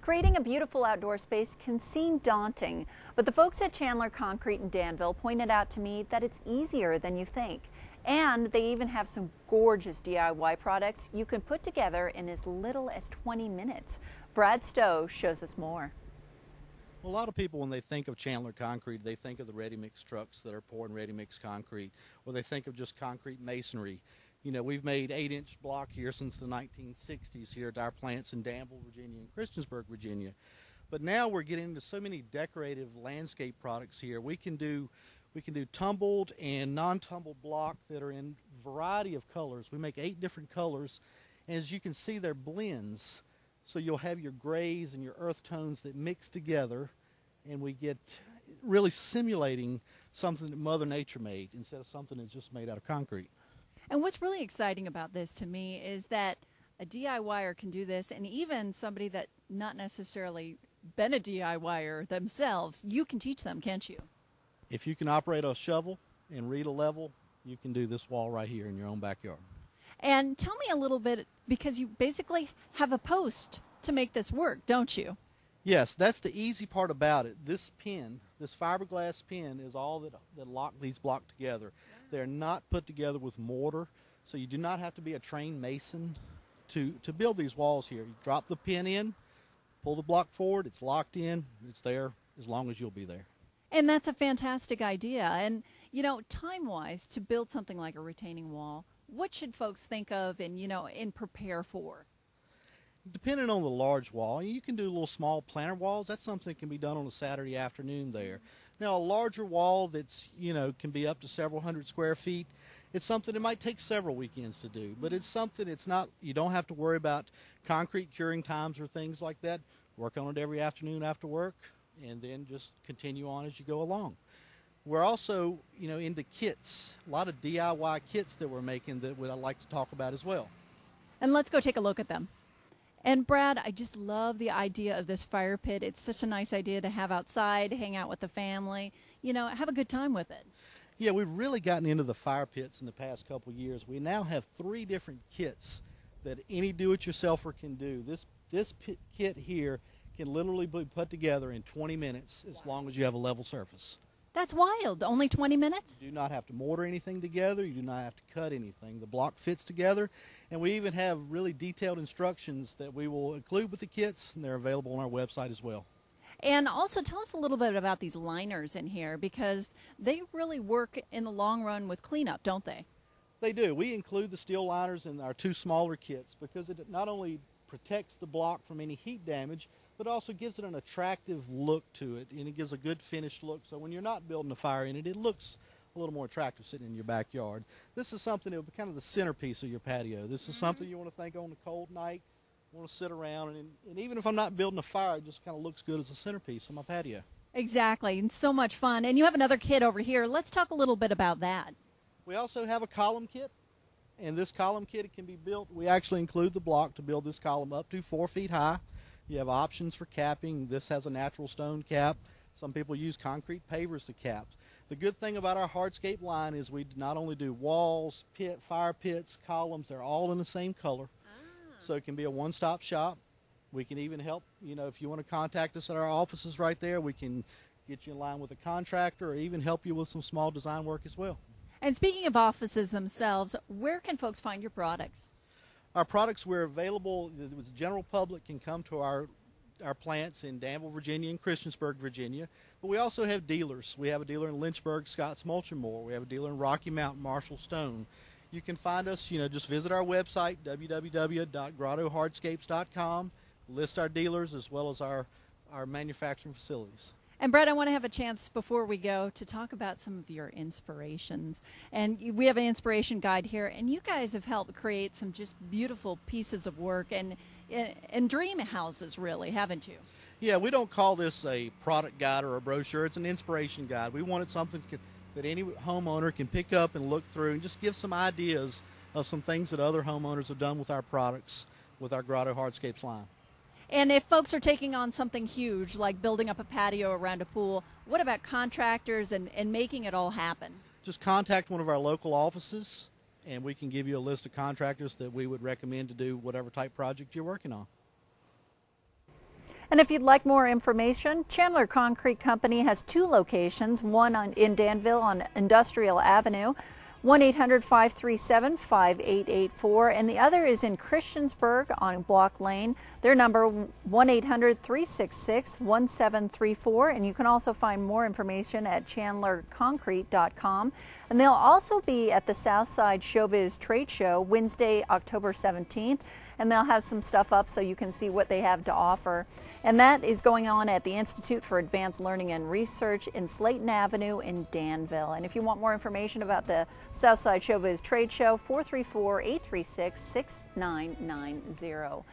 Creating a beautiful outdoor space can seem daunting, but the folks at Chandler Concrete in Danville pointed out to me that it's easier than you think. And they even have some gorgeous DIY products you can put together in as little as 20 minutes. Brad Stowe shows us more. Well, a lot of people, when they think of Chandler Concrete, they think of the ready-mix trucks that are pouring ready-mix concrete, or they think of just concrete masonry. You know, we've made 8-inch block here since the 1960s here at our plants in Danville, Virginia, and Christiansburg, Virginia. But now we're getting into so many decorative landscape products here. We can do tumbled and non-tumbled block that are in a variety of colors. We make 8 different colors, and as you can see, they're blends. So you'll have your grays and your earth tones that mix together, and we get really simulating something that Mother Nature made instead of something that's just made out of concrete. And what's really exciting about this to me is that a DIYer can do this, and even somebody that not necessarily been a DIYer themselves, you can teach them, can't you? If you can operate a shovel and read a level, you can do this wall right here in your own backyard. And tell me a little bit, because you basically have a post to make this work, don't you? Yes, that's the easy part about it. This pin, this fiberglass pin, is all that lock these blocks together. They're not put together with mortar, so you do not have to be a trained mason to build these walls here. You drop the pin in, pull the block forward, it's locked in, it's there as long as you'll be there. And that's a fantastic idea. And, you know, time-wise, to build something like a retaining wall, what should folks think of and prepare for? Depending on the large wall, you can do little small planter walls. That's something that can be done on a Saturday afternoon there. Now, a larger wall that's, can be up to several hundred square feet, it's something that might take several weekends to do. But it's something you don't have to worry about concrete curing times or things like that. Work on it every afternoon after work, and then just continue on as you go along. We're also, into kits, a lot of DIY kits that we're making that I'd like to talk about as well. And let's go take a look at them. And Brad, I just love the idea of this fire pit. It's such a nice idea to have outside, hang out with the family, have a good time with it. Yeah, we've really gotten into the fire pits in the past couple of years. We now have 3 different kits that any do-it-yourselfer can do. This kit here can literally be put together in 20 minutes as long as you have a level surface. That's wild. Only 20 minutes? You do not have to mortar anything together. You do not have to cut anything. The block fits together, and we even have really detailed instructions that we will include with the kits, and they're available on our website as well. And also tell us a little bit about these liners in here, because they really work in the long run with cleanup, don't they? They do. We include the steel liners in our 2 smaller kits because it not only protects the block from any heat damage, but also gives it an attractive look to it, and it gives a good finished look. So when you're not building a fire in it, it looks a little more attractive sitting in your backyard. This is something that will be kind of the centerpiece of your patio. This is something you want to think on a cold night, want to sit around, and even if I'm not building a fire, it just kind of looks good as a centerpiece on my patio. Exactly, and so much fun. And you have another kit over here. Let's talk a little bit about that. We also have a column kit, and this column kit, it can be built. We actually include the block to build this column up to 4 feet high. You have options for capping. This has a natural stone cap. Some people use concrete pavers to cap. The good thing about our Hardscape line is we not only do walls, fire pits, columns, they're all in the same color. So it can be a one-stop shop. We can even help, if you want to contact us at our offices right there, we can get you in line with a contractor or even help you with some small design work as well. And speaking of offices themselves, where can folks find your products? Our products, we're available, the general public can come to our plants in Danville, Virginia and Christiansburg, Virginia. But we also have dealers. We have a dealer in Lynchburg, Scotts Mulch and More. We have a dealer in Rocky Mountain, Marshall Stone. You can find us, just visit our website, www.grottohardscapes.com, list our dealers as well as our manufacturing facilities. And Brett, I want to have a chance before we go to talk about some of your inspirations. And we have an inspiration guide here, and you guys have helped create some just beautiful pieces of work and dream houses, really, haven't you? Yeah, we don't call this a product guide or a brochure. It's an inspiration guide. We wanted something that any homeowner can pick up and look through and just give some ideas of some things that other homeowners have done with our products, with our Grotto Hardscapes line. And if folks are taking on something huge, like building up a patio around a pool, what about contractors and making it all happen? Just contact one of our local offices, and we can give you a list of contractors that we would recommend to do whatever type project you're working on. And if you'd like more information, Chandler Concrete Company has 2 locations, one in Danville on Industrial Avenue, 1-800-537-5884, and the other is in Christiansburg on Block Lane. Their number 1-800-366-1734, and you can also find more information at chandlerconcrete.com. And they'll also be at the Southside Showbiz Trade Show Wednesday, October 17th, and they'll have some stuff up so you can see what they have to offer. And that is going on at the Institute for Advanced Learning and Research in Slayton Avenue in Danville. And if you want more information about the Southside Showbiz Trade Show, 434-836-6990.